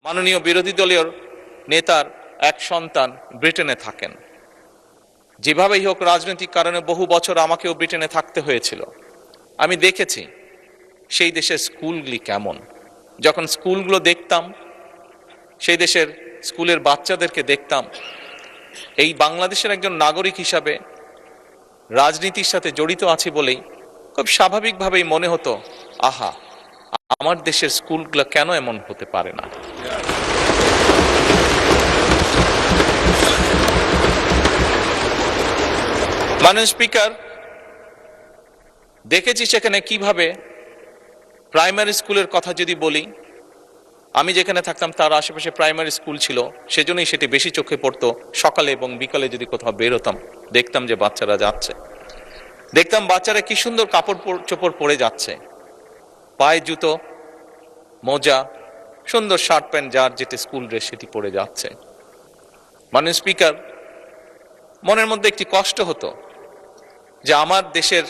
মাননীয় বিরোধী দলীয় নেতার এক সন্তান ব্রিটেনে থাকেন। যেভাবেই হোক রাজনৈতিক কারণে বহু বছর আমাকেও ব্রিটেনে থাকতে হয়েছিল। আমি দেখেছি সেই দেশের স্কুলগুলি কেমন। যখন স্কুলগুলো দেখতাম, সেই দেশের স্কুলের বাচ্চাদেরকে দেখতাম, এই বাংলাদেশের একজন নাগরিক হিসাবে রাজনীতির সাথে জড়িত আছি বলেই খুব স্বাভাবিকভাবেই মনে হতো, আহা, আমার দেশের স্কুলগুলো কেন এমন হতে পারে না। মাননীয় স্পিকার, দেখেছি সেখানে কিভাবে প্রাইমারি স্কুলের কথা যদি বলি, আমি যেখানে থাকতাম তার আশেপাশে প্রাইমারি স্কুল ছিল, সেজন্যই সেটি বেশি চোখে পড়তো। সকালে এবং বিকালে যদি কোথাও বের হতাম, দেখতাম যে বাচ্চারা যাচ্ছে, দেখতাম বাচ্চারা কি সুন্দর কাপড় চোপড় পরে যাচ্ছে, পায়ে জুতো, মোজা, সুন্দর শার্ট প্যান্ট, যার যেটি স্কুল ড্রেস সেটি পরে যাচ্ছে। মাননীয় স্পিকার, মনের মধ্যে একটি কষ্ট হতো যে আমার দেশের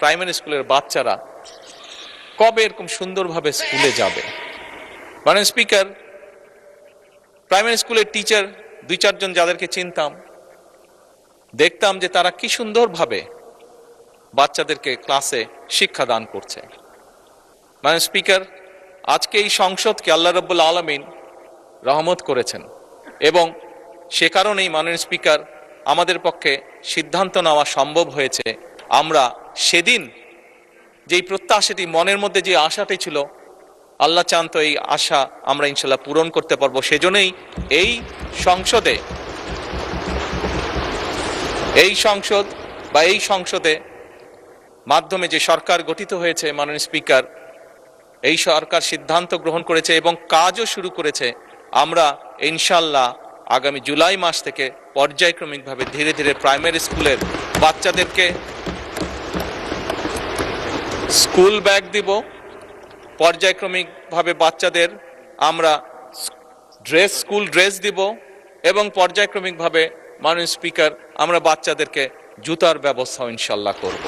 প্রাইমারি স্কুলের বাচ্চারা কবে এরকম সুন্দরভাবে স্কুলে যাবে। মাননীয় স্পিকার, প্রাইমারি স্কুলের টিচার 2-4 জন যাদেরকে চিনতাম, দেখতাম যে তারা কি সুন্দরভাবে বাচ্চাদেরকে ক্লাসে শিক্ষা দান করছে। মাননীয় স্পিকার, আজকে এই সংসদকে আল্লাহ রাব্বুল আলামিন রহমত করেছেন এবং সে কারণেই মাননীয় স্পিকার আমাদের পক্ষে সিদ্ধান্ত নেওয়া সম্ভব হয়েছে। আমরা সেদিন যেই প্রত্যাশাটি, মনের মধ্যে যে আশাটি ছিল, আল্লাহ চান তো এই আশা আমরা ইনশাল্লাহ পূরণ করতে পারবো। সেজন্যই এই সংসদে মাধ্যমে যে সরকার গঠিত হয়েছে, মাননীয় স্পিকার, এই সরকার সিদ্ধান্ত গ্রহণ করেছে এবং কাজও শুরু করেছে। আমরা ইনশাল্লাহ আগামী জুলাই মাস থেকে পর্যায়ক্রমিকভাবে ধীরে ধীরে প্রাইমারি স্কুলের বাচ্চাদেরকে স্কুল ব্যাগ দিব, পর্যায়ক্রমিকভাবে বাচ্চাদের আমরা স্কুল ড্রেস দিব এবং পর্যায়ক্রমিকভাবে মাননীয় স্পিকার আমরা বাচ্চাদেরকে জুতার ব্যবস্থা ইনশাল্লাহ করব।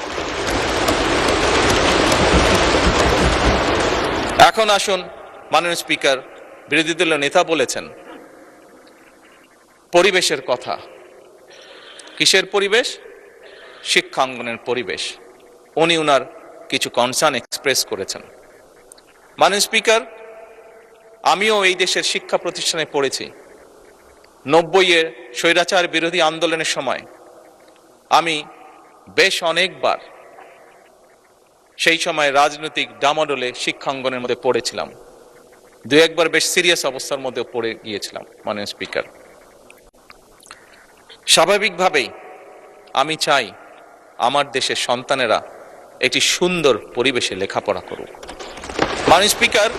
এখন আসুন, মাননীয় স্পিকার, বিরোধী দলীয় নেতা বলেছেন পরিবেশের কথা। কিসের পরিবেশ? শিক্ষাঙ্গনের পরিবেশ। উনি ওনার কিছু কনসার্ন এক্সপ্রেস করেছেন। মাননীয় স্পিকার, আমিও এই দেশের শিক্ষা প্রতিষ্ঠানে পড়েছি। 90-এর স্বৈরাচার বিরোধী আন্দোলনের সময় আমি বেশ অনেকবার সেই সময় রাজনৈতিক ডামাডোলে শিক্ষাঙ্গনের মধ্যে পড়েছিলাম। 2-1 বার বেশ সিরিয়াস অবস্থার মধ্যে পড়ে গিয়েছিলাম। মাননীয় স্পিকার, স্বাভাবিকভাবেই আমি চাই আমার দেশের সন্তানেরা একটি সুন্দর পরিবেশে লেখাপড়া করুক। মাননীয় স্পিকার,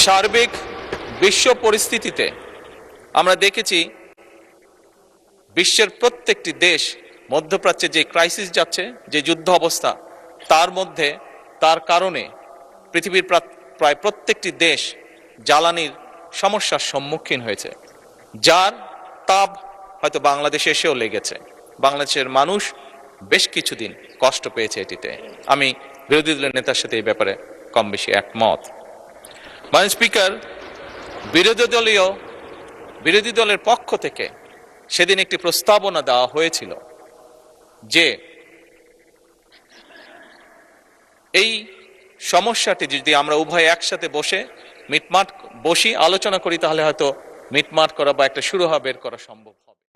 সার্বিক বিশ্ব পরিস্থিতিতে আমরা দেখেছি বিশ্বের প্রত্যেকটি দেশ মধ্যপ্রাচ্যে যে ক্রাইসিস যাচ্ছে, যে যুদ্ধ অবস্থা, তার কারণে পৃথিবীর প্রায় প্রত্যেকটি দেশ জ্বালানির সমস্যার সম্মুখীন হয়েছে, যার তাপ হয়তো বাংলাদেশে এসেও লেগেছে। বাংলাদেশের মানুষ বেশ কিছুদিন কষ্ট পেয়েছে এটিতে। আমি বিরোধী দলের নেতার সাথে এই ব্যাপারে কম বেশি একমত। মাননীয় স্পিকার, বিরোধী দলের পক্ষ থেকে সেদিন একটি প্রস্তাবনা দেওয়া হয়েছিল যে এই সমস্যাটি যদি আমরা উভয় একসাথে বসি, আলোচনা করি, তাহলে হয়তো মিটমাট করা বা একটা সুরাহা বের করা সম্ভব হবে।